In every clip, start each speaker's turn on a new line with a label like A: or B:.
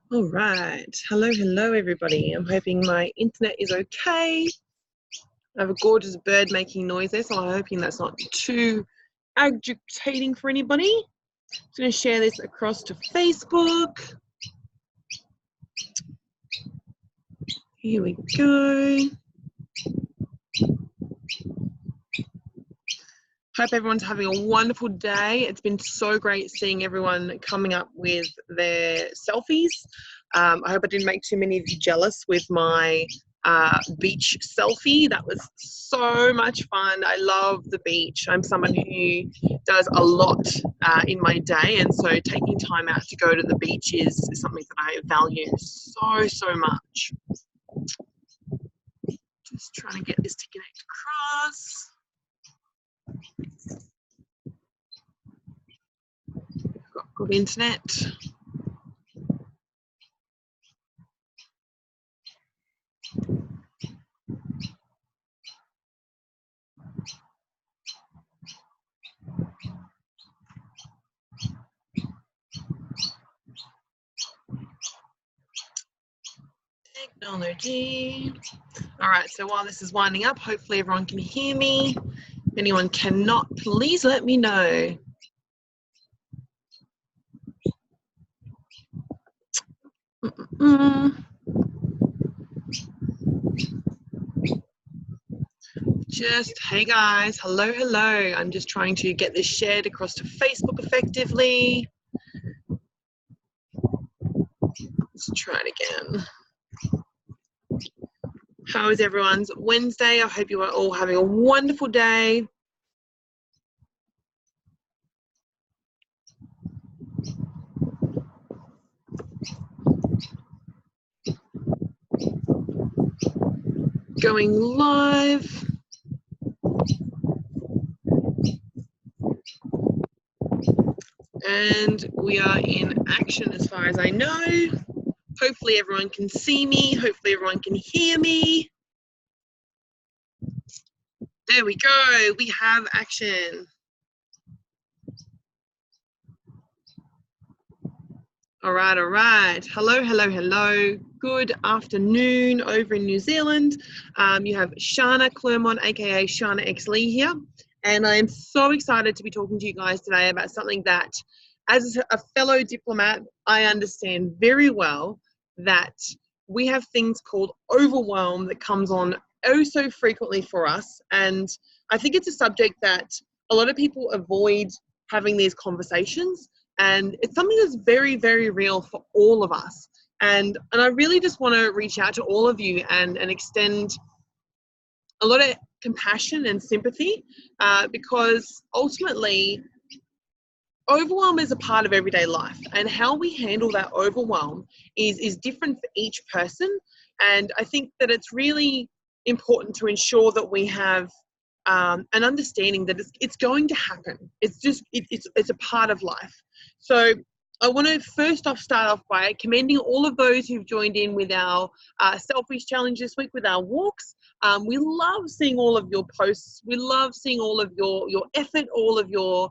A: All right. Hello, everybody. I'm hoping my internet is okay. I have a gorgeous bird making noise there, so I'm hoping that's not too agitating for anybody. I'm going to share this across to Facebook. Here we go. Hope everyone's having a wonderful day. It's been so great seeing everyone coming up with their selfies. I hope I didn't make too many of you jealous with my beach selfie. That was so much fun. I love the beach. I'm someone who does a lot in my day, and so taking time out to go to the beach is something that I value so much. Just trying to get this to connect across. Got good internet. Technology. All right, so while this is winding up, hopefully everyone can hear me. If anyone cannot, please let me know. Just, hey guys, hello. I'm just trying to get this shared across to Facebook effectively. Let's try it again. How is everyone's Wednesday? I hope you are all having a wonderful day. Going live. And we are in action as far as I know. Hopefully everyone can see me. Hopefully everyone can hear me. There we go. We have action. All right. Hello. Good afternoon over in New Zealand. You have Sharna Clermont, aka Sharna X Lee here. And I am so excited to be talking to you guys today about something that, as a fellow diplomat, I understand very well that we have things called overwhelm that comes on oh so frequently for us. And I think it's a subject that a lot of people avoid having these conversations. And it's something that's very real for all of us. And I really just want to reach out to all of you and extend a lot of compassion and sympathy because ultimately overwhelm is a part of everyday life, and how we handle that overwhelm is different for each person. And I think that it's really important to ensure that we have an understanding that it's going to happen. It's a part of life. So I want to first off start off by commending all of those who've joined in with our selfies challenge this week with our walks. We love seeing all of your posts. We love seeing all of your effort, all of your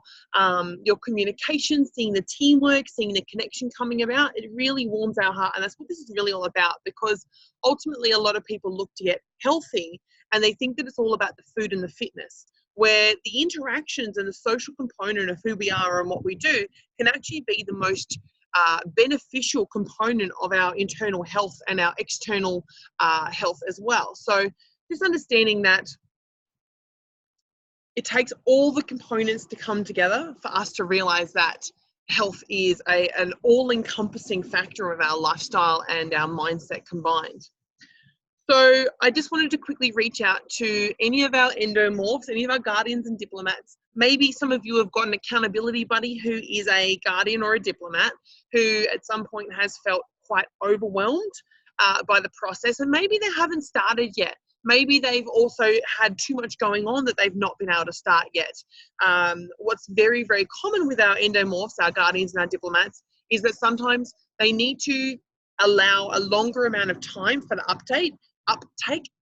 A: communication, seeing the teamwork, seeing the connection coming about. It really warms our heart, and that's what this is really all about, because ultimately a lot of people look to get healthy and they think that it's all about the food and the fitness, where the interactions and the social component of who we are and what we do can actually be the most beneficial component of our internal health and our external health as well. So just understanding that it takes all the components to come together for us to realize that health is an all-encompassing factor of our lifestyle and our mindset combined. So I just wanted to quickly reach out to any of our endomorphs, any of our guardians and diplomats. Maybe some of you have got an accountability buddy who is a guardian or a diplomat who at some point has felt quite overwhelmed by the process, and maybe they haven't started yet. Maybe they've also had too much going on that they've not been able to start yet. What's very common with our endomorphs, our guardians and our diplomats, is that sometimes they need to allow a longer amount of time for the uptake,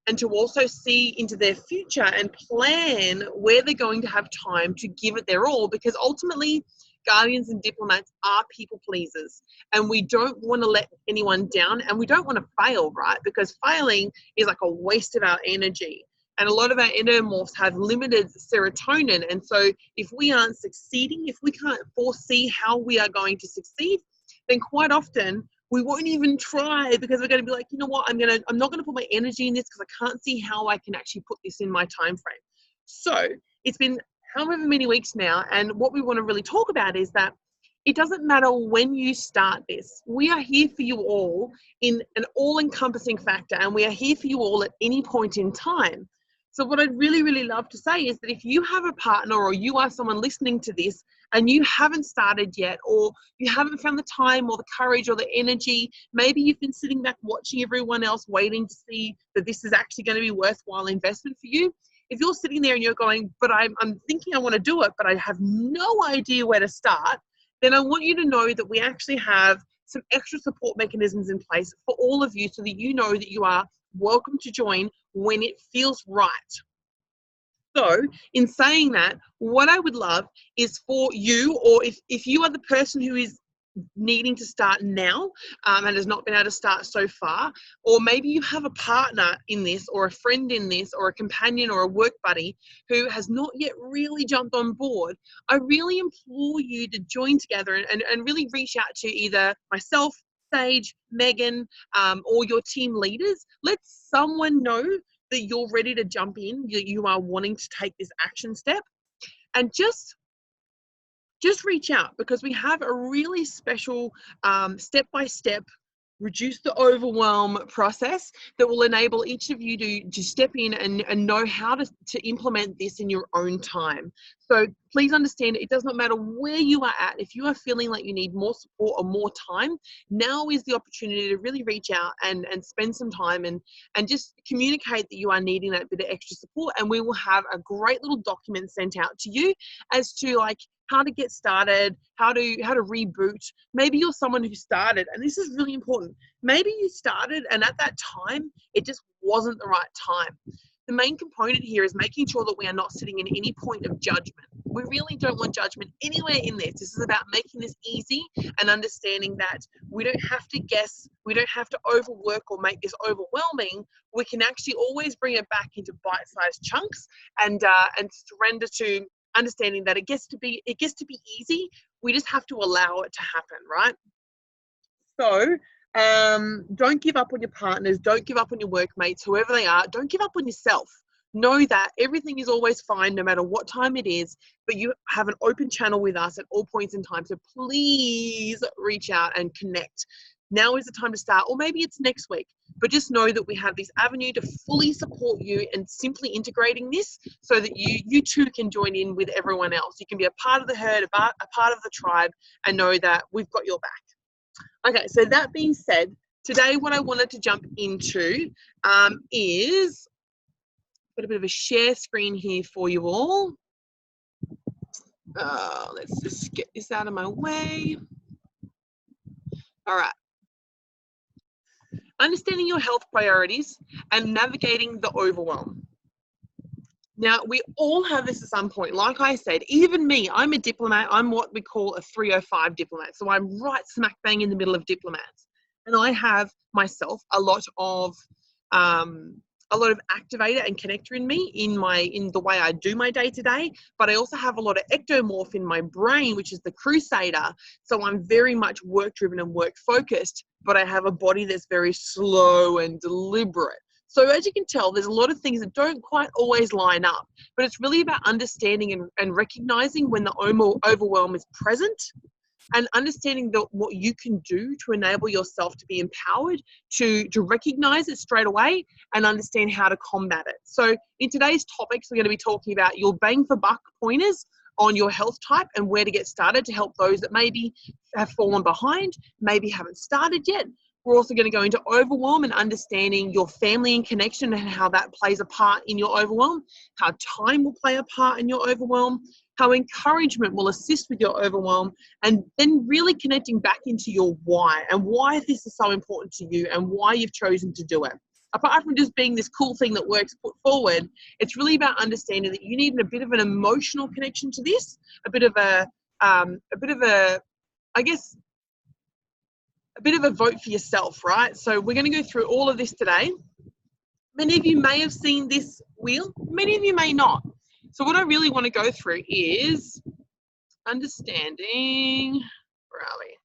A: and to also see into their future and plan where they're going to have time to give it their all, because ultimately guardians and diplomats are people pleasers, and we don't want to let anyone down, and we don't want to fail, right? Because failing is like a waste of our energy. And a lot of our endomorphs have limited serotonin. And so if we aren't succeeding, if we can't foresee how we are going to succeed, then quite often we won't even try, because we're going to be like, you know what, I'm not going to put my energy in this because I can't see how I can actually put this in my time frame. So it's been however many weeks now, and what we want to really talk about is that it doesn't matter when you start this. We are here for you all in an all-encompassing factor, and we are here for you all at any point in time. So what I'd really, really love to say is that if you have a partner, or you are someone listening to this and you haven't started yet, or you haven't found the time or the courage or the energy, maybe you've been sitting back watching everyone else waiting to see that this is actually going to be worthwhile investment for you. If you're sitting there and you're going, but I'm thinking I want to do it, but I have no idea where to start, then I want you to know that we actually have some extra support mechanisms in place for all of you, so that you know that you are welcome to join when it feels right. So in saying that, what I would love is for you, or if you are the person who is needing to start now and has not been able to start so far, or maybe you have a partner in this, or a friend in this, or a companion or a work buddy who has not yet really jumped on board, I really implore you to join together and really reach out to either myself, Sage, Megan, or your team leaders. Let someone know that you're ready to jump in, you are wanting to take this action step, and just reach out, because we have a really special step-by-step reduce the overwhelm process that will enable each of you to step in and know how to implement this in your own time. So please understand, it does not matter where you are at. If you are feeling like you need more support or more time, now is the opportunity to really reach out and spend some time and just communicate that you are needing that bit of extra support, and we will have a great little document sent out to you as to like how to get started, how to reboot. Maybe you're someone who started, and this is really important. Maybe you started and at that time, it just wasn't the right time. The main component here is making sure that we are not sitting in any point of judgment. We really don't want judgment anywhere in this. This is about making this easy and understanding that we don't have to guess, we don't have to overwork or make this overwhelming. We can actually always bring it back into bite-sized chunks and surrender to understanding that it gets to be easy. We just have to allow it to happen, right? So don't give up on your partners, don't give up on your workmates, whoever they are. Don't give up on yourself. Know that everything is always fine no matter what time it is, but you have an open channel with us at all points in time. So please reach out and connect. Now is the time to start, or maybe it's next week, but just know that we have this avenue to fully support you and simply integrating this so that you too can join in with everyone else. You can be a part of the herd, a part of the tribe, and know that we've got your back. Okay, so that being said, today what I wanted to jump into is got a bit of a share screen here for you all. Let's just get this out of my way. All right. Understanding your health priorities and navigating the overwhelm. Now, we all have this at some point. Like I said, even me, I'm a diplomat. I'm what we call a 305 diplomat. So I'm right smack bang in the middle of diplomats. And I have myself a lot of activator and connector in me in the way I do my day to day, but I also have a lot of ectomorph in my brain, which is the crusader. So I'm very much work driven and work focused, but I have a body that's very slow and deliberate. So as you can tell, there's a lot of things that don't quite always line up, but it's really about understanding and recognizing when the overwhelm is present, and understanding what you can do to enable yourself to be empowered to recognize it straight away and understand how to combat it. So in today's topics, we're going to be talking about your bang for buck pointers on your health type and where to get started to help those that maybe have fallen behind, maybe haven't started yet. We're also going to go into overwhelm and understanding your family and connection and how that plays a part in your overwhelm, how time will play a part in your overwhelm, how encouragement will assist with your overwhelm, and then really connecting back into your why and why this is so important to you and why you've chosen to do it. Apart from just being this cool thing that works put forward, it's really about understanding that you need a bit of an emotional connection to this, a bit of a I guess, a bit of a vote for yourself, right? So we're going to go through all of this today. Many of you may have seen this wheel, many of you may not. So what I really want to go through is understanding, where are we?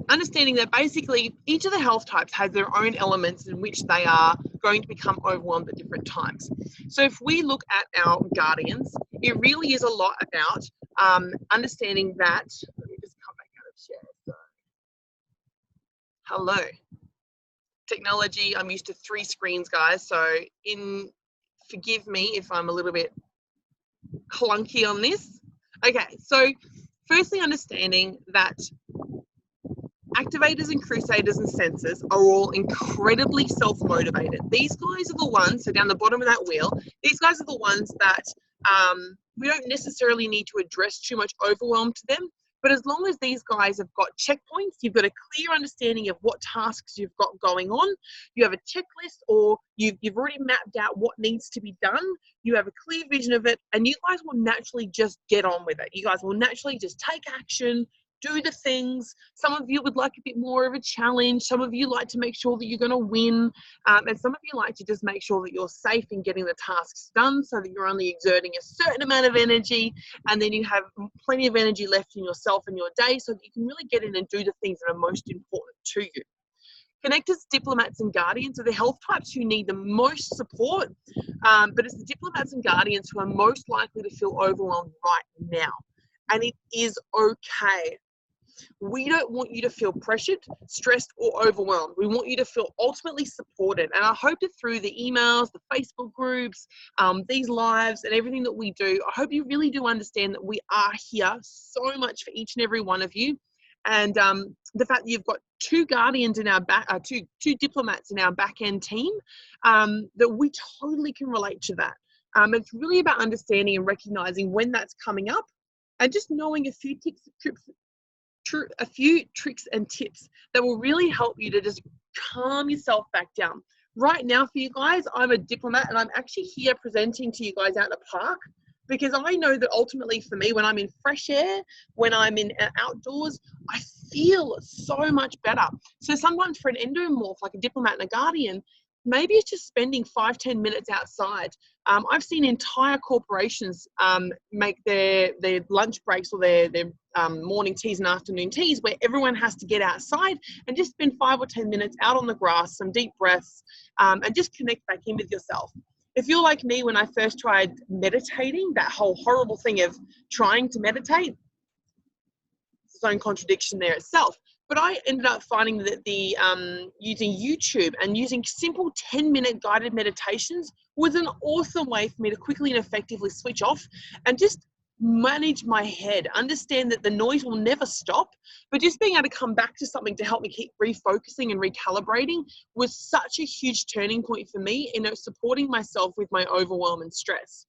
A: Understanding that basically each of the health types has their own elements in which they are going to become overwhelmed at different times. So if we look at our guardians, it really is a lot about understanding that, let me just come back out of share. So, hello. Technology, I'm used to 3 screens, guys, so forgive me if I'm a little bit clunky on this. Okay, so firstly, understanding that activators and crusaders and sensors are all incredibly self-motivated. These guys are the ones, so down the bottom of that wheel, these guys are the ones that we don't necessarily need to address too much overwhelm to them. But as long as these guys have got checkpoints, you've got a clear understanding of what tasks you've got going on, you have a checklist, or you've already mapped out what needs to be done, you have a clear vision of it, and you guys will naturally just get on with it. You guys will naturally just take action, do the things. Some of you would like a bit more of a challenge. Some of you like to make sure that you're going to win. And some of you like to just make sure that you're safe in getting the tasks done so that you're only exerting a certain amount of energy, and then you have plenty of energy left in yourself and your day so that you can really get in and do the things that are most important to you. Connectors, diplomats, and guardians are the health types who need the most support, but it's the diplomats and guardians who are most likely to feel overwhelmed right now. And it is okay. We don't want you to feel pressured, stressed, or overwhelmed. We want you to feel ultimately supported. And I hope that through the emails, the Facebook groups, these lives, and everything that we do, I hope you really do understand that we are here so much for each and every one of you. And the fact that you've got 2 guardians in our back, two diplomats in our back end team, that we totally can relate to that. It's really about understanding and recognizing when that's coming up, and just knowing a few tricks and tips that will really help you to just calm yourself back down. Right now for you guys, I'm a diplomat, and I'm actually here presenting to you guys out in the park, because I know that ultimately for me, when I'm in fresh air, when I'm in outdoors, I feel so much better. So sometimes for an endomorph, like a diplomat and a guardian, maybe it's just spending 5-10 minutes outside. I've seen entire corporations make their lunch breaks or their morning teas and afternoon teas where everyone has to get outside and just spend 5 or 10 minutes out on the grass, some deep breaths, and just connect back in with yourself. If you're like me, when I first tried meditating, that whole horrible thing of trying to meditate, its own contradiction there itself. But I ended up finding that using YouTube and using simple 10-minute guided meditations was an awesome way for me to quickly and effectively switch off and just manage my head, understand that the noise will never stop, but just being able to come back to something to help me keep refocusing and recalibrating was such a huge turning point for me in supporting myself with my overwhelm and stress.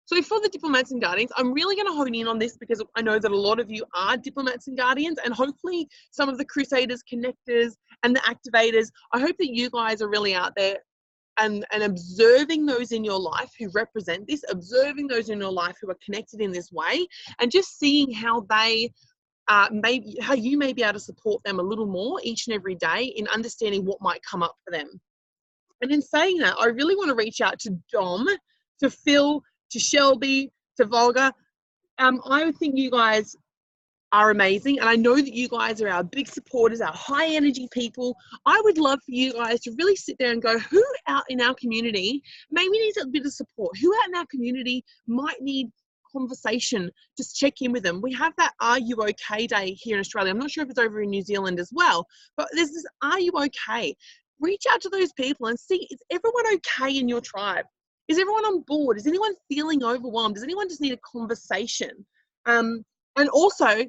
A: So for the diplomats and guardians, I'm really going to hone in on this because I know that a lot of you are diplomats and guardians, and hopefully some of the crusaders, connectors, and the activators, I hope that you guys are really out there and observing those in your life who represent this, observing those in your life who are connected in this way, and just seeing how they how you may be able to support them a little more each and every day in understanding what might come up for them. And in saying that, I really want to reach out to Dom, to Phil, to Shelby, to Volga. I think you guys are amazing, and I know that you guys are our big supporters, our high energy people. I would love for you guys to really sit there and go, who out in our community maybe needs a bit of support? Who out in our community might need conversation? Just check in with them. We have that Are You Okay Day here in Australia. I'm not sure if it's over in New Zealand as well, but there's this Are You Okay? Reach out to those people and see, is everyone okay in your tribe? Is everyone on board? Is anyone feeling overwhelmed? Does anyone just need a conversation? And also,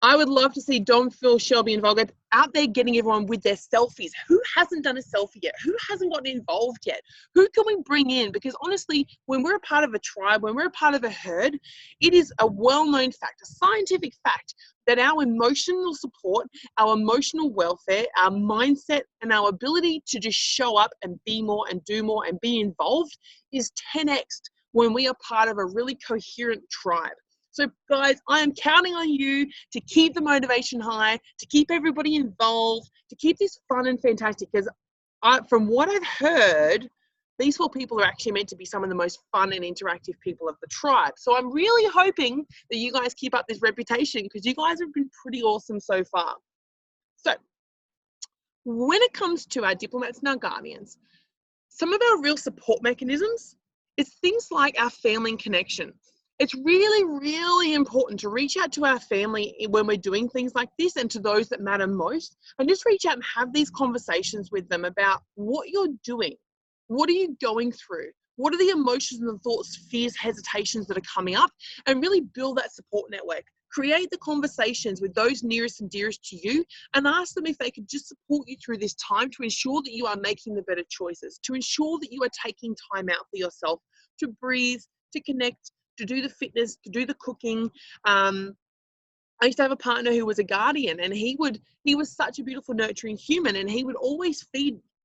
A: I would love to see Dom, Phil, Shelby, and Volga out there getting everyone with their selfies. Who hasn't done a selfie yet? Who hasn't gotten involved yet? Who can we bring in? Because honestly, when we're a part of a tribe, when we're a part of a herd, it is a well-known fact, a scientific fact, that our emotional support, our emotional welfare, our mindset, and our ability to just show up and be more and do more and be involved is 10x when we are part of a really coherent tribe. So guys, I am counting on you to keep the motivation high, to keep everybody involved, to keep this fun and fantastic, because from what I've heard, these 4 people are actually meant to be some of the most fun and interactive people of the tribe. So I'm really hoping that you guys keep up this reputation, because you guys have been pretty awesome so far. So when it comes to our diplomats and our guardians, some of our real support mechanisms is things like our family and connection. It's really, really important to reach out to our family when we're doing things like this, and to those that matter most, and just reach out and have these conversations with them about what you're doing. What are you going through? What are the emotions and the thoughts, fears, hesitations that are coming up? And really build that support network. Create the conversations with those nearest and dearest to you, and ask them if they could just support you through this time to ensure that you are making the better choices, to ensure that you are taking time out for yourself, to breathe, to connect, to do the fitness, to do the cooking. I used to have a partner who was a guardian, and he was such a beautiful, nurturing human, and he would always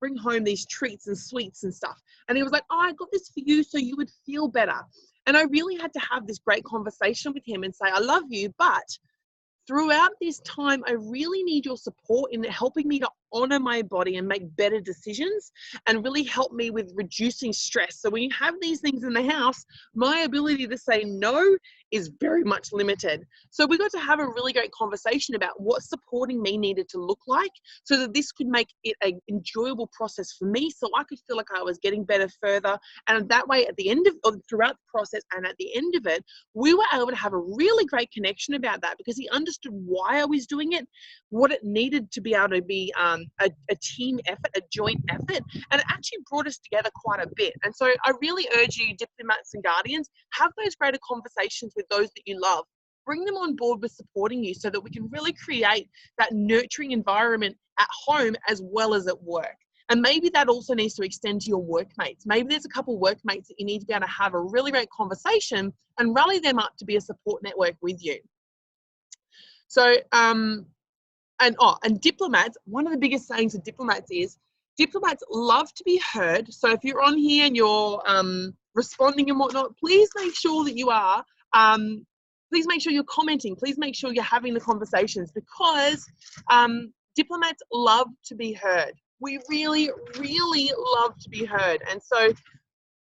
A: bring home these treats and sweets and stuff. And he was like, oh, I got this for you so you would feel better. And I really had to have this great conversation with him and say, I love you, but throughout this time, I really need your support in helping me to honor my body and make better decisions, and really help me with reducing stress. So when you have these things in the house, my ability to say no is very much limited. So we got to have a really great conversation about what supporting me needed to look like, so that this could make it an enjoyable process for me, so I could feel like I was getting better further. And that way, at the end of throughout the process and at the end of it, we were able to have a really great connection about that, because he understood why I was doing it, what it needed to be able to be a team effort, a joint effort, and it actually brought us together quite a bit. And so I really urge you, diplomats and guardians, have those greater conversations with those that you love. Bring them on board with supporting you, so that we can really create that nurturing environment at home as well as at work. And maybe that also needs to extend to your workmates. Maybe there's a couple of workmates that you need to be able to have a really great conversation and rally them up to be a support network with you. So, and diplomats, one of the biggest sayings of diplomats is, diplomats love to be heard. So if you're on here and you're responding and whatnot, please make sure that you are, please make sure you're commenting, please make sure you're having the conversations, because diplomats love to be heard. We really, really love to be heard. And so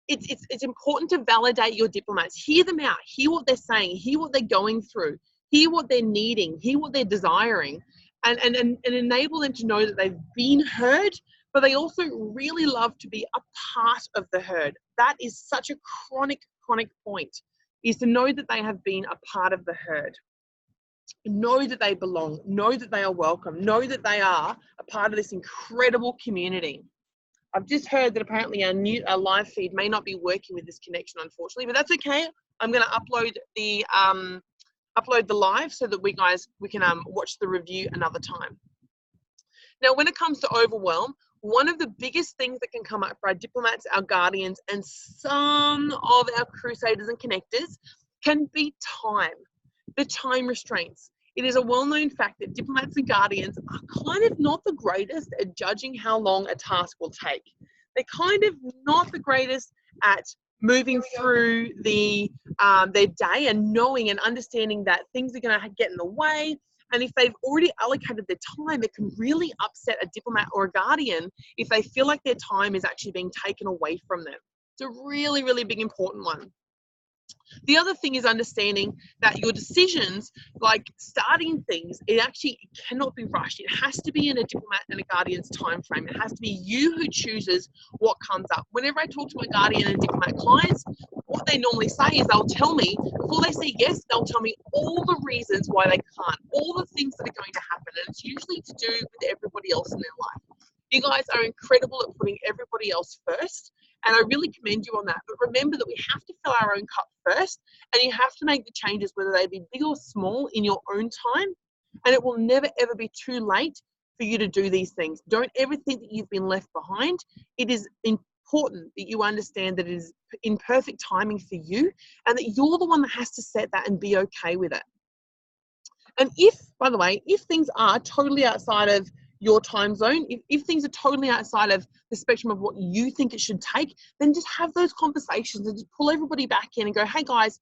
A: it's important to validate your diplomats. Hear them out, hear what they're saying, hear what they're going through, hear what they're needing, hear what they're desiring, and enable them to know that they've been heard, but they also really love to be a part of the herd. That is such a chronic point, is to know that they have been a part of the herd. Know that they belong, know that they are welcome, know that they are a part of this incredible community. I've just heard that apparently our live feed may not be working with this connection, unfortunately, but that's okay. I'm going to upload the live so that we can watch the review another time. Now, when it comes to overwhelm, one of the biggest things that can come up for our diplomats, our guardians, and some of our crusaders and connectors can be time, the time restraints. It is a well-known fact that diplomats and guardians are kind of not the greatest at judging how long a task will take. They're kind of not the greatest at moving through their day and knowing and understanding that things are going to get in the way. And if they've already allocated their time, it can really upset a diplomat or a guardian if they feel like their time is actually being taken away from them. It's a really, really big important one. The other thing is understanding that your decisions, like starting things, it actually cannot be rushed. It has to be in a diplomat and a guardian's time frame. It has to be you who chooses what comes up. Whenever I talk to my guardian and diplomat clients, what they normally say is they'll tell me, before they say yes, they'll tell me all the reasons why they can't, all the things that are going to happen. And it's usually to do with everybody else in their life. You guys are incredible at putting everybody else first, and I really commend you on that. But remember that we have to fill our own cup first, and you have to make the changes, whether they be big or small, in your own time. And it will never, ever be too late for you to do these things. Don't ever think that you've been left behind. It is important that you understand that it is in perfect timing for you, and that you're the one that has to set that and be okay with it. And if, by the way, if things are totally outside of your time zone. If things are totally outside of the spectrum of what you think it should take, then just have those conversations and just pull everybody back in and go, hey guys,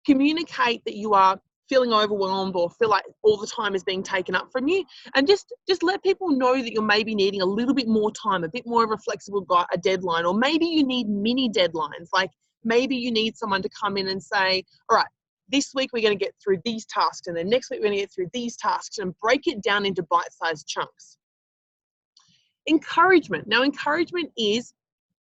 A: communicate that you are feeling overwhelmed or feel like all the time is being taken up from you, and just let people know that you're maybe needing a little bit more time, a bit more of a flexible a deadline, or maybe you need mini deadlines. Like maybe you need someone to come in and say, all right, this week we're going to get through these tasks, and then next week we're going to get through these tasks, and break it down into bite-sized chunks. Encouragement. Now, encouragement is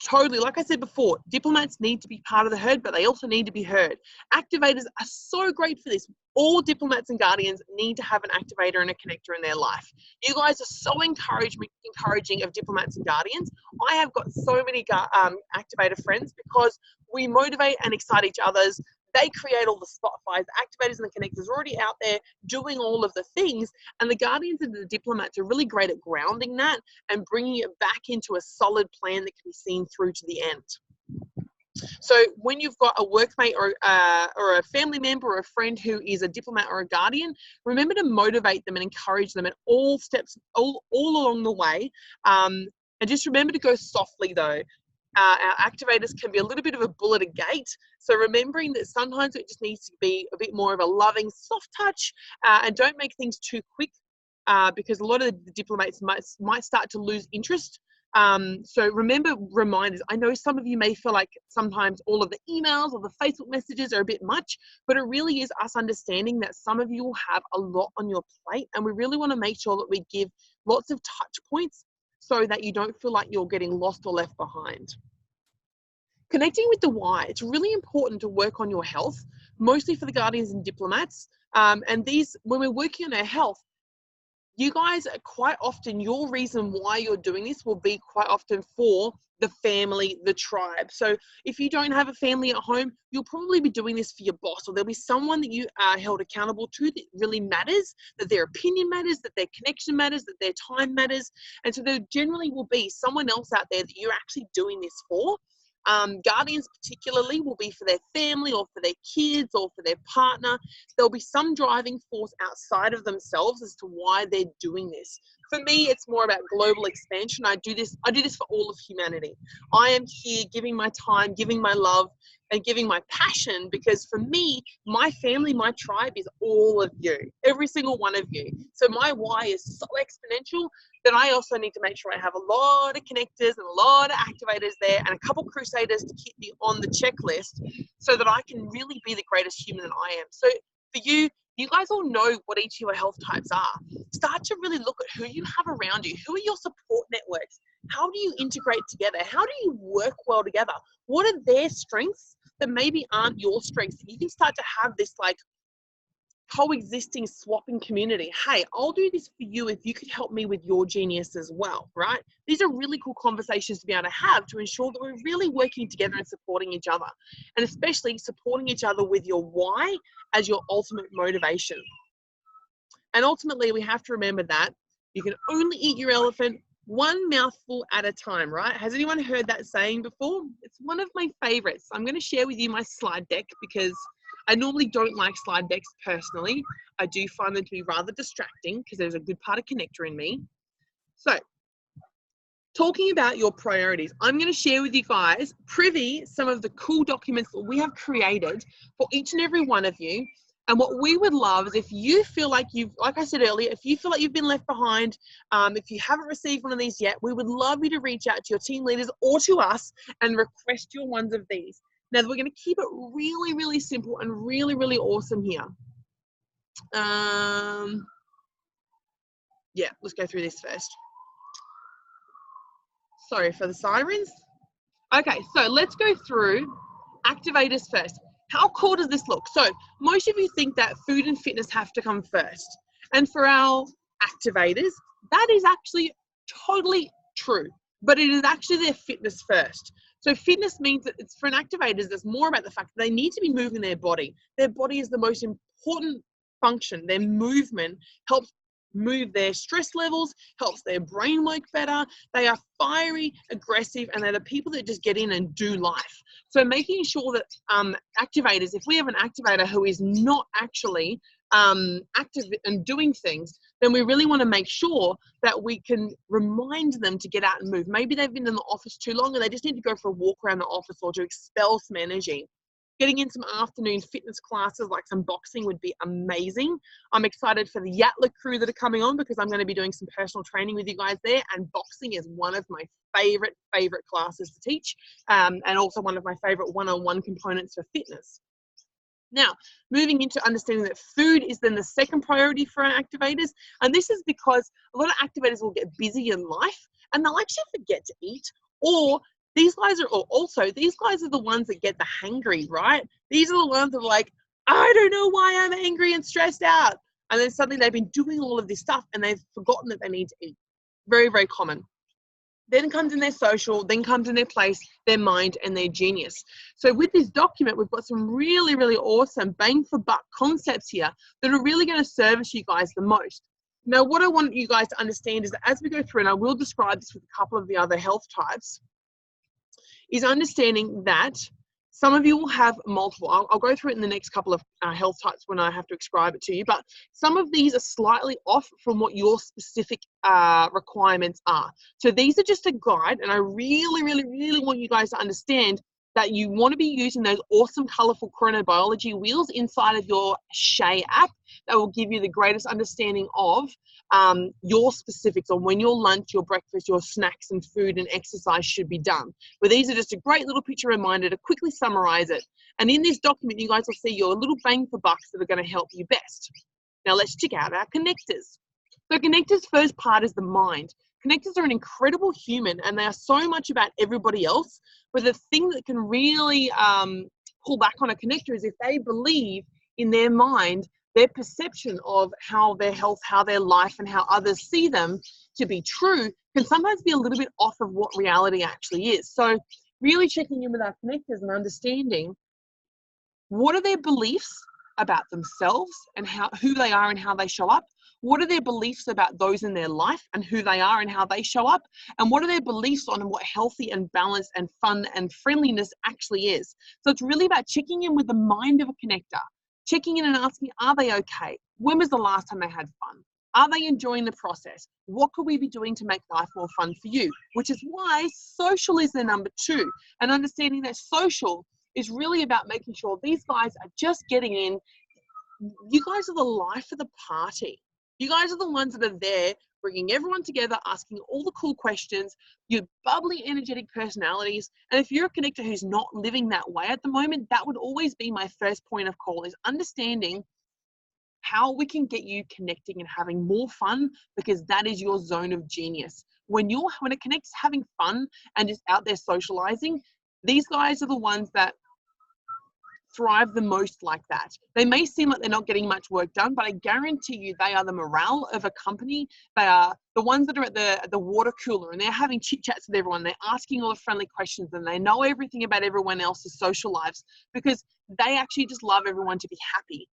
A: totally, like I said before, diplomats need to be part of the herd, but they also need to be heard. Activators are so great for this. All diplomats and guardians need to have an activator and a connector in their life. You guys are so encouraging of diplomats and guardians. I have got so many activator friends because we motivate and excite each other's. They create all the spotlights. The activators and the connectors are already out there doing all of the things, and the guardians and the diplomats are really great at grounding that and bringing it back into a solid plan that can be seen through to the end. So when you've got a workmate or a family member or a friend who is a diplomat or a guardian, remember to motivate them and encourage them at all steps, all along the way. And just remember to go softly though. Our activators can be a little bit of a bull at a gate. So remembering that sometimes it just needs to be a bit more of a loving, soft touch, and don't make things too quick because a lot of the diplomats might start to lose interest. So remember reminders. I know some of you may feel like sometimes all of the emails or the Facebook messages are a bit much, but it really is us understanding that some of you will have a lot on your plate, and we really want to make sure that we give lots of touch points so that you don't feel like you're getting lost or left behind. Connecting with the why. It's really important to work on your health, mostly for the guardians and diplomats. And these, when we're working on our health, you guys are quite often, your reason why you're doing this will be quite often for the family, the tribe. So if you don't have a family at home, you'll probably be doing this for your boss, or there'll be someone that you are held accountable to that really matters, that their opinion matters, that their connection matters, that their time matters. And so there generally will be someone else out there that you're actually doing this for. Guardians particularly will be for their family or for their kids or for their partner. There'll be some driving force outside of themselves as to why they're doing this. For me, it's more about global expansion. I do this for all of humanity. I am here giving my time, giving my love, and giving my passion, because for me, my family, my tribe is all of you, every single one of you. So my why is so exponential that I also need to make sure I have a lot of connectors and a lot of activators there and a couple crusaders to keep me on the checklist so that I can really be the greatest human that I am. So for you, you guys all know what each of your health types are. Start to really look at who you have around you. Who are your support networks? How do you integrate together? How do you work well together? What are their strengths that maybe aren't your strengths? You can start to have this like coexisting, swapping community. Hey, I'll do this for you if you could help me with your genius as well, right? These are really cool conversations to be able to have to ensure that we're really working together and supporting each other, and especially supporting each other with your why as your ultimate motivation. And ultimately, we have to remember that you can only eat your elephant one mouthful at a time, right? Has anyone heard that saying before? It's one of my favorites. I'm going to share with you my slide deck because I normally don't like slide decks personally. I do find them to be rather distracting because there's a good part of connector in me. So, talking about your priorities, I'm going to share with you guys some of the cool documents that we have created for each and every one of you. And what we would love is if you feel like like I said earlier, if you feel like you've been left behind, if you haven't received one of these yet, we would love you to reach out to your team leaders or to us and request your ones of these. Now, we're going to keep it really, really simple and really, really awesome here. Yeah, let's go through this first. Sorry for the sirens. Okay, so let's go through activators first. How cool does this look? So most of you think that food and fitness have to come first. And for our activators, that is actually totally true, but it is actually their fitness first. So fitness means that it's for an activators, it's more about the fact that they need to be moving their body. Their body is the most important function. Their movement helps move their stress levels, helps their brain work better. They are fiery, aggressive, and they're the people that just get in and do life. So making sure that activators, if we have an activator who is not actually active and doing things, then we really want to make sure that we can remind them to get out and move. Maybe they've been in the office too long and they just need to go for a walk around the office or to expel some energy. Getting in some afternoon fitness classes like some boxing would be amazing. I'm excited for the Yatla crew that are coming on because I'm going to be doing some personal training with you guys there, and boxing is one of my favorite classes to teach, and also one of my favorite one-on-one components for fitness. Now, moving into understanding that food is then the second priority for our activators, and this is because a lot of activators will get busy in life and they'll actually forget to eat, or these guys are the ones that get the hangry, right? These are the ones that are like, I don't know why I'm angry and stressed out. And then suddenly they've been doing all of this stuff and they've forgotten that they need to eat. Very, very common. Then comes in their social, then comes in their place, their mind, and their genius. So with this document, we've got some really, really awesome bang for buck concepts here that are really going to service you guys the most. Now, what I want you guys to understand is that as we go through, and I will describe this with a couple of the other health types, is understanding that some of you will have multiple. I'll go through it in the next couple of health types when I have to describe it to you, but some of these are slightly off from what your specific requirements are. So these are just a guide, and I really, really, really want you guys to understand that you want to be using those awesome, colorful chronobiology wheels inside of your Shae app that will give you the greatest understanding of your specifics on when your lunch, your breakfast, your snacks and food and exercise should be done. But these are just a great little picture reminder to quickly summarize it. And in this document, you guys will see your little bang for bucks that are going to help you best. Now let's check out our connectors. So connectors' first part is the mind. Connectors are an incredible human and they are so much about everybody else, but the thing that can really pull back on a connector is if they believe in their mind, their perception of how their health, how their life and how others see them to be true can sometimes be a little bit off of what reality actually is. So really checking in with our connectors and understanding what are their beliefs about themselves and who they are and how they show up. What are their beliefs about those in their life and who they are and how they show up? And what are their beliefs on what healthy and balanced and fun and friendliness actually is? So it's really about checking in with the mind of a connector, checking in and asking, are they okay? When was the last time they had fun? Are they enjoying the process? What could we be doing to make life more fun for you? Which is why social is the number 2. And understanding that social is really about making sure these guys are just getting in. You guys are the life of the party. You guys are the ones that are there, bringing everyone together, asking all the cool questions, your bubbly, energetic personalities. And if you're a connector who's not living that way at the moment, that would always be my first point of call, is understanding how we can get you connecting and having more fun, because that is your zone of genius. When a connector's having fun and just out there socializing, these guys are the ones that thrive the most like that. They may seem like they're not getting much work done, but I guarantee you they are the morale of a company. They are the ones that are at the water cooler and they're having chit chats with everyone. They're asking all the friendly questions and they know everything about everyone else's social lives because they actually just love everyone to be happy.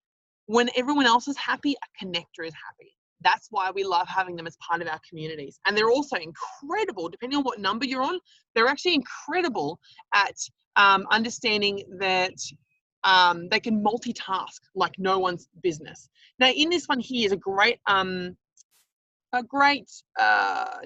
A: When everyone else is happy, a connector is happy. That's why we love having them as part of our communities. And they're also incredible, depending on what number you're on, they're actually incredible at understanding that they can multitask like no one's business. Now, in this one here is a great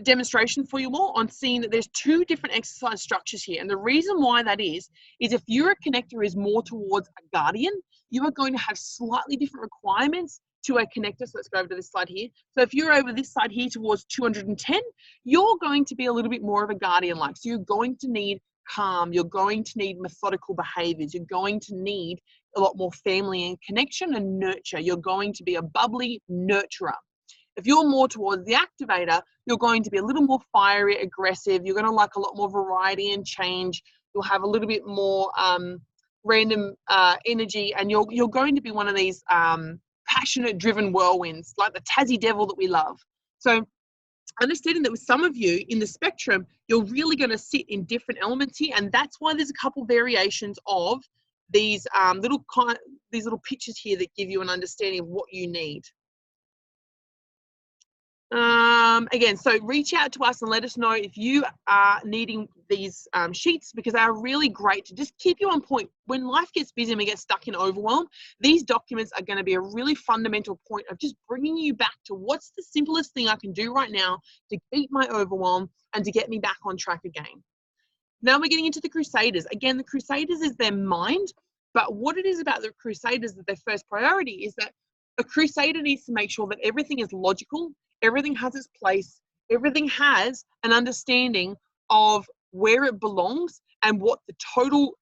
A: demonstration for you all on seeing that there's 2 different exercise structures here. And the reason why that is if you're a connector who is more towards a guardian, you are going to have slightly different requirements to a connector. So let's go over to this side here. So if you're over this side here towards 210, you're going to be a little bit more of a guardian like. So you're going to need calm, you're going to need methodical behaviors, you're going to need a lot more family and connection and nurture. You're going to be a bubbly nurturer. If you're more towards the activator, you're going to be a little more fiery, aggressive. You're going to like a lot more variety and change. You'll have a little bit more random energy, and you're going to be one of these passionate, driven whirlwinds, like the Tassie devil that we love. So understanding that with some of you in the spectrum, you're really going to sit in different elements here, and that's why there's a couple variations of these little pictures here that give you an understanding of what you need. Again, so reach out to us and let us know if you are needing these sheets, because they are really great to just keep you on point. When life gets busy and we get stuck in overwhelm, these documents are going to be a really fundamental point of just bringing you back to what's the simplest thing I can do right now to beat my overwhelm and to get me back on track again. Now we're getting into the Crusaders. Again, the Crusaders is their mind, but what it is about the Crusaders that their first priority is that a Crusader needs to make sure that everything is logical, everything has its place, everything has an understanding of where it belongs and what the total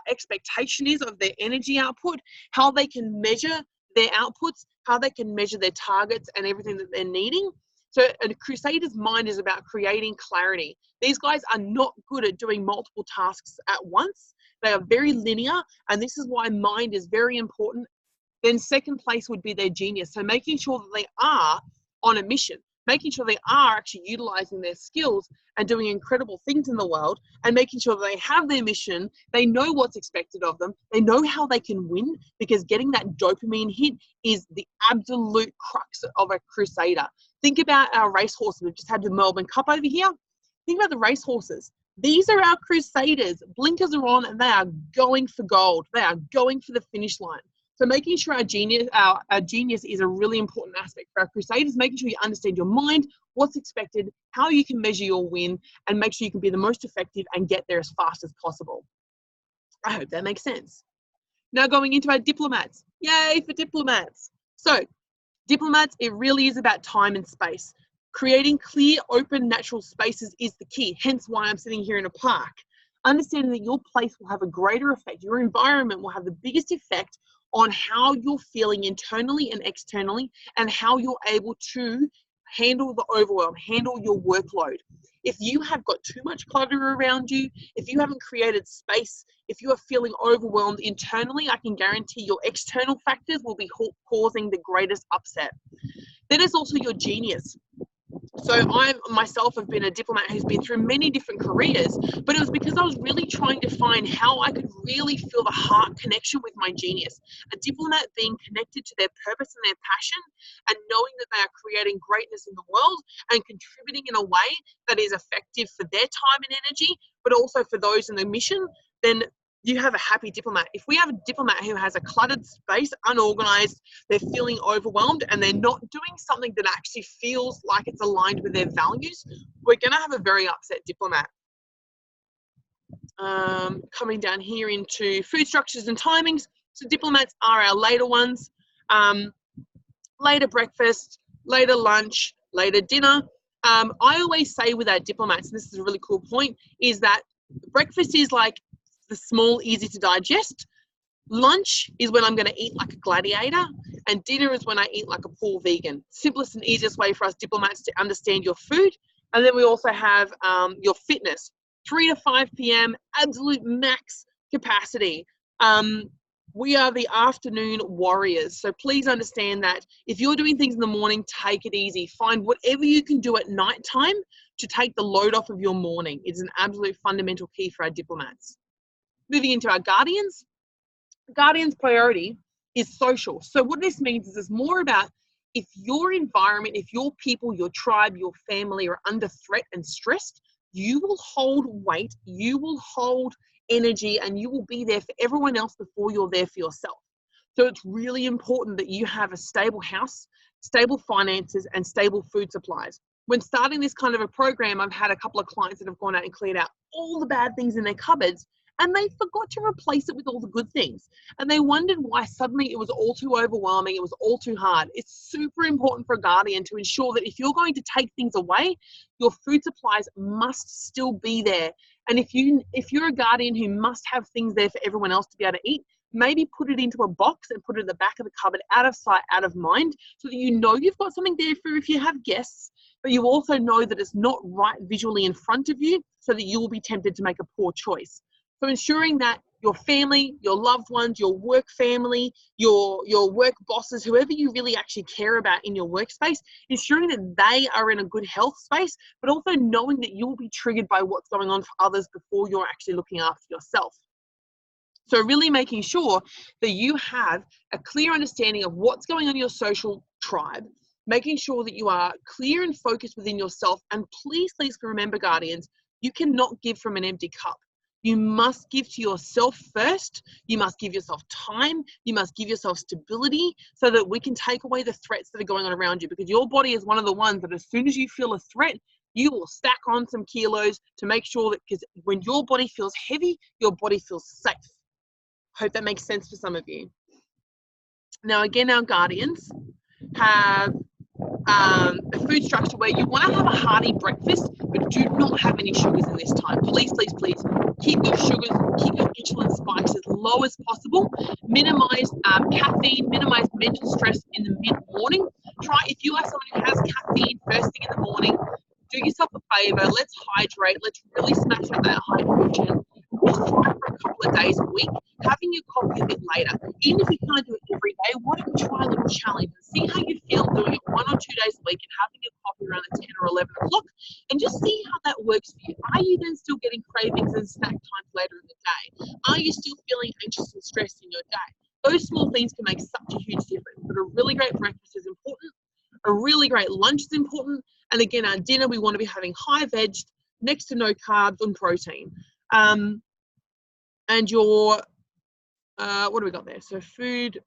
A: expectation is of their energy output, how they can measure their outputs, how they can measure their targets and everything that they're needing. So a Crusader's mind is about creating clarity. These guys are not good at doing multiple tasks at once. They are very linear, and this is why mind is very important. Then second place would be their genius. So making sure that they are on a mission, making sure they are actually utilizing their skills and doing incredible things in the world, and making sure that they have their mission, they know what's expected of them, they know how they can win, because getting that dopamine hit is the absolute crux of a Crusader. Think about our racehorses. We've just had the Melbourne Cup over here. Think about the racehorses. These are our Crusaders. Blinkers are on and they are going for gold. They are going for the finish line. So making sure our genius is a really important aspect for our Crusaders, making sure you understand your mind, what's expected, how you can measure your win, and make sure you can be the most effective and get there as fast as possible. I hope that makes sense. Now going into our diplomats. Yay for diplomats. So diplomats, it really is about time and space. Creating clear, open, natural spaces is the key, hence why I'm sitting here in a park. Understanding that your place will have a greater effect, your environment will have the biggest effect on how you're feeling internally and externally, and how you're able to handle the overwhelm, handle your workload. If you have got too much clutter around you, if you haven't created space, if you are feeling overwhelmed internally, I can guarantee your external factors will be causing the greatest upset. Then there's also your genius. So I myself have been a diplomat who's been through many different careers, but it was because I was really trying to find how I could really feel the heart connection with my genius. A diplomat being connected to their purpose and their passion, and knowing that they are creating greatness in the world and contributing in a way that is effective for their time and energy, but also for those in the mission, then you have a happy diplomat. If we have a diplomat who has a cluttered space, unorganized, they're feeling overwhelmed, and they're not doing something that actually feels like it's aligned with their values, we're going to have a very upset diplomat. Coming down here into food structures and timings. So diplomats are our later ones. Later breakfast, later lunch, later dinner. I always say with our diplomats, and this is a really cool point, is that breakfast is like the small, easy to digest. Lunch is when I'm going to eat like a gladiator, and dinner is when I eat like a poor vegan. Simplest and easiest way for us diplomats to understand your food. And then we also have your fitness, 3 to 5 p.m., absolute max capacity. We are the afternoon warriors. So please understand that if you're doing things in the morning, take it easy. Find whatever you can do at nighttime to take the load off of your morning. It's an absolute fundamental key for our diplomats. Moving into our guardians. Guardians' priority is social. So what this means is it's more about if your environment, if your people, your tribe, your family are under threat and stressed, you will hold weight, you will hold energy, and you will be there for everyone else before you're there for yourself. So it's really important that you have a stable house, stable finances, and stable food supplies. When starting this kind of a program, I've had a couple of clients that have gone out and cleared out all the bad things in their cupboards, and they forgot to replace it with all the good things. And they wondered why suddenly it was all too overwhelming, it was all too hard. It's super important for a guardian to ensure that if you're going to take things away, your food supplies must still be there. And if you're a guardian who must have things there for everyone else to be able to eat, maybe put it into a box and put it in the back of the cupboard, out of sight, out of mind, so that you know you've got something there for if you have guests, but you also know that it's not right visually in front of you, so that you will be tempted to make a poor choice. So ensuring that your family, your loved ones, your work family, your work bosses, whoever you really actually care about in your workspace, ensuring that they are in a good health space, but also knowing that you will be triggered by what's going on for others before you're actually looking after yourself. So really making sure that you have a clear understanding of what's going on in your social tribe, making sure that you are clear and focused within yourself. And please remember, Guardians, you cannot give from an empty cup. You must give to yourself first. You must give yourself time. You must give yourself stability so that we can take away the threats that are going on around you, because your body is one of the ones that as soon as you feel a threat, you will stack on some kilos to make sure that, because when your body feels heavy, your body feels safe. Hope that makes sense for some of you. Now, again, our Guardians have a food structure where you want to have a hearty breakfast, but do not have any sugars in this time. Please keep your sugars, keep your insulin spikes as low as possible. Minimize caffeine, minimize mental stress in the mid-morning. If you are someone who has caffeine first thing in the morning, do yourself a favor. Let's hydrate. Let's really smash out that hydration. Just try for a couple of days a week, having your coffee a bit later. Even if you can't do it every day, why don't you try a little challenge and see how you feel doing it 1 or 2 days a week and having your coffee around the 10 or 11 o'clock, and just see how that works for you. Are you then still getting cravings and snack times later in the day? Are you still feeling anxious and stressed in your day? Those small things can make such a huge difference. But a really great breakfast is important. A really great lunch is important. And again, our dinner, we want to be having high veg, next to no carbs and protein. And your, what do we got there? So food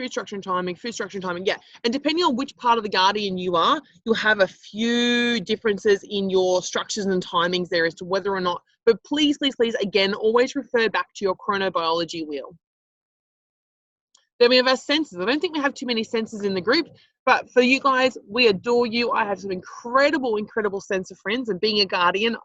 A: structure and timing, yeah. And depending on which part of the Guardian you are, you'll have a few differences in your structures and timings there as to whether or not, but please, again, always refer back to your chronobiology wheel. Then we have our senses. I don't think we have too many senses in the group, but for you guys, we adore you. I have some incredible sensor friends, and being a Guardian,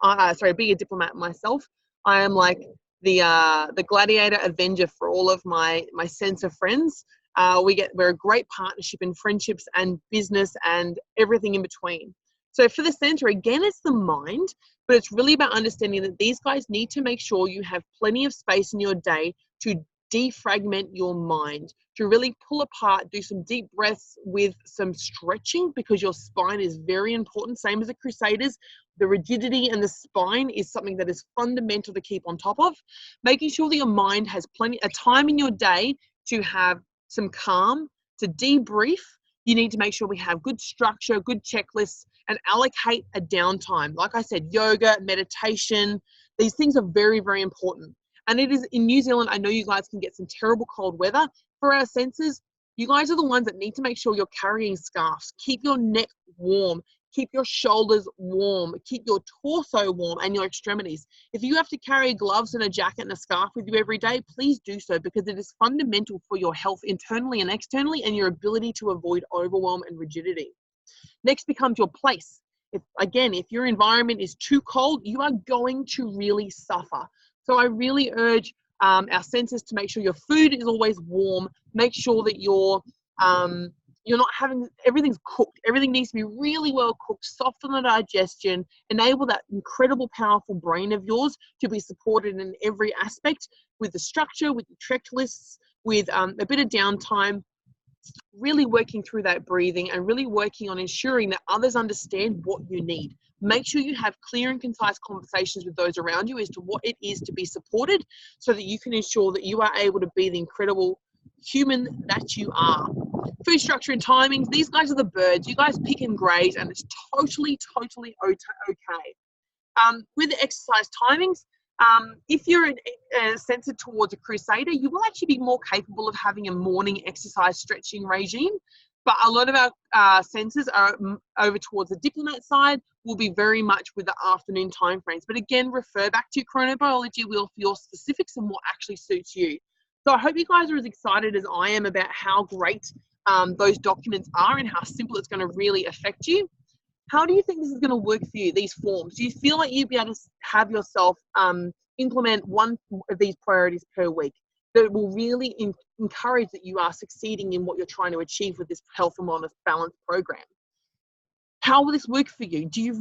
A: being a diplomat myself, I am like the gladiator avenger for all of my sensor friends. We're a great partnership in friendships and business and everything in between. So for the center, again, it's the mind, but it's really about understanding that these guys need to make sure you have plenty of space in your day to defragment your mind, to really pull apart, do some deep breaths with some stretching, because your spine is very important. Same as the Crusaders, the rigidity and the spine is something that is fundamental to keep on top of. Making sure that your mind has plenty of time in your day to have some calm, to debrief. You need to make sure we have good structure, good checklists, and allocate a downtime. Like I said, yoga, meditation, these things are very, very important. And it is in New Zealand, I know you guys can get some terrible cold weather. For our senses, you guys are the ones that need to make sure you're carrying scarves. Keep your neck warm. Keep your shoulders warm. Keep your torso warm and your extremities. If you have to carry gloves and a jacket and a scarf with you every day, please do so, because it is fundamental for your health internally and externally, and your ability to avoid overwhelm and rigidity. Next becomes your place. If your environment is too cold, you are going to really suffer. So I really urge our senses to make sure your food is always warm. Make sure that you're not having, everything's cooked. Everything needs to be really well cooked, soften the digestion, enable that incredible, powerful brain of yours to be supported in every aspect, with the structure, with the checklists, with a bit of downtime, really working through that breathing and really working on ensuring that others understand what you need. Make sure you have clear and concise conversations with those around you as to what it is to be supported, so that you can ensure that you are able to be the incredible human that you are. Food structure and timings, these guys are the birds. You guys pick and graze, and it's totally okay. With the exercise timings, if you're sensitive towards a Crusader, you will actually be more capable of having a morning exercise stretching regime. But a lot of our senses are over towards the diplomat side, will be very much with the afternoon time frames. But again, refer back to your chronobiology wheel for your specifics and what actually suits you. So I hope you guys are as excited as I am about how great those documents are and how simple it's going to really affect you. How do you think this is going to work for you, these forms? Do you feel like you'd be able to have yourself implement one of these priorities per week that will really encourage that you are succeeding in what you're trying to achieve with this health and wellness balance program? How will this work for you? Do you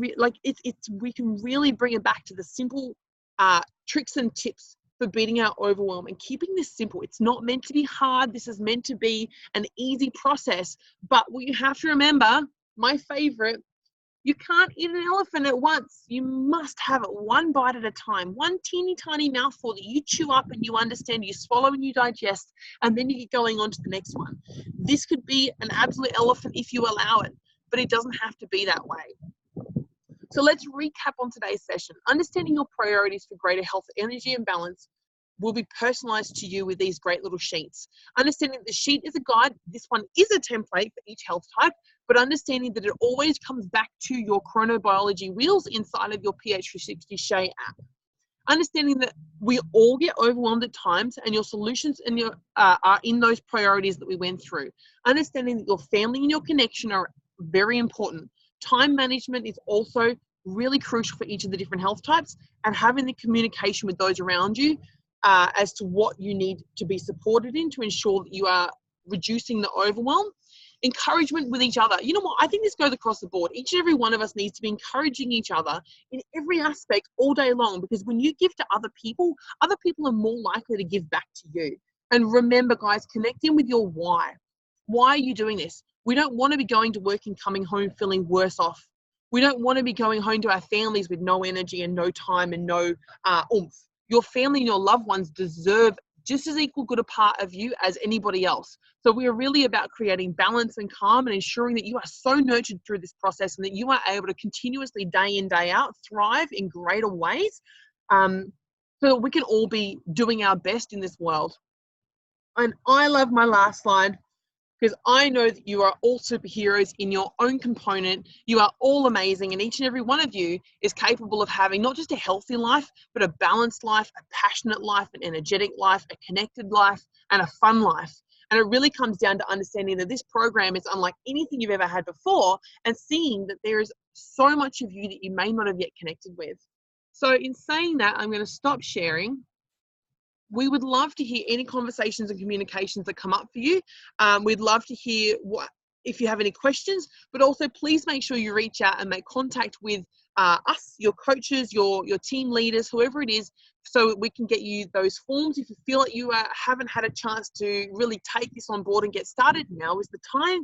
A: we can really bring it back to the simple tricks and tips for beating out overwhelm and keeping this simple. It's not meant to be hard. This is meant to be an easy process. But what you have to remember, my favorite, You can't eat an elephant at once. You must have it one bite at a time, one teeny tiny mouthful that you chew up and you understand, you swallow and you digest, and then you get going on to the next one. This could be an absolute elephant if you allow it, but it doesn't have to be that way. So let's recap on today's session. Understanding your priorities for greater health, energy, and balance will be personalized to you with these great little sheets. Understanding that the sheet is a guide, this one is a template for each health type, but understanding that it always comes back to your chronobiology wheels inside of your PH360 Shae app. Understanding that we all get overwhelmed at times, and your solutions and are in those priorities that we went through. Understanding that your family and your connection are very important. Time management is also really crucial for each of the different health types, and having the communication with those around you as to what you need to be supported in to ensure that you are reducing the overwhelm. Encouragement with each other. You know what? I think this goes across the board. Each and every one of us needs to be encouraging each other in every aspect all day long, because when you give to other people are more likely to give back to you. And remember, guys, connecting with your why. Why are you doing this? We don't want to be going to work and coming home feeling worse off. We don't want to be going home to our families with no energy and no time and no oomph. Your family and your loved ones deserve just as equal good a part of you as anybody else. So we are really about creating balance and calm and ensuring that you are so nurtured through this process and that you are able to continuously, day in, day out, thrive in greater ways, so that we can all be doing our best in this world. And I love my last slide, because I know that you are all superheroes in your own component. You are all amazing, and each and every one of you is capable of having not just a healthy life, but a balanced life, a passionate life, an energetic life, a connected life, and a fun life. And it really comes down to understanding that this program is unlike anything you've ever had before, and seeing that there is so much of you that you may not have yet connected with. So in saying that, I'm going to stop sharing. We would love to hear any conversations and communications that come up for you. We'd love to hear if you have any questions, but also please make sure you reach out and make contact with us, your coaches, your team leaders, whoever it is, so we can get you those forms. If you feel like you haven't had a chance to really take this on board and get started, now is the time.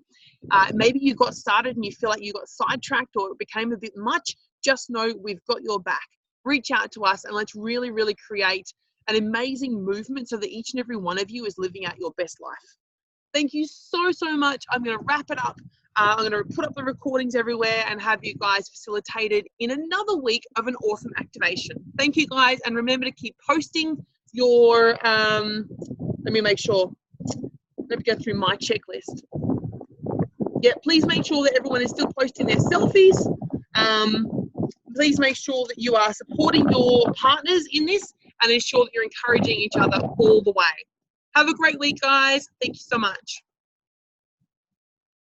A: Maybe you got started and you feel like you got sidetracked or it became a bit much, just know we've got your back. Reach out to us and let's really, really create an amazing movement so that each and every one of you is living out your best life. Thank you so, so much. I'm going to wrap it up. I'm going to put up the recordings everywhere and have you guys facilitated in another week of an awesome activation. Thank you, guys. And remember to keep posting your, let me make sure. Let me go through my checklist. Yeah, please make sure that everyone is still posting their selfies. Please make sure that you are supporting your partners in this and ensure that you're encouraging each other all the way. Have a great week, guys. Thank you so much.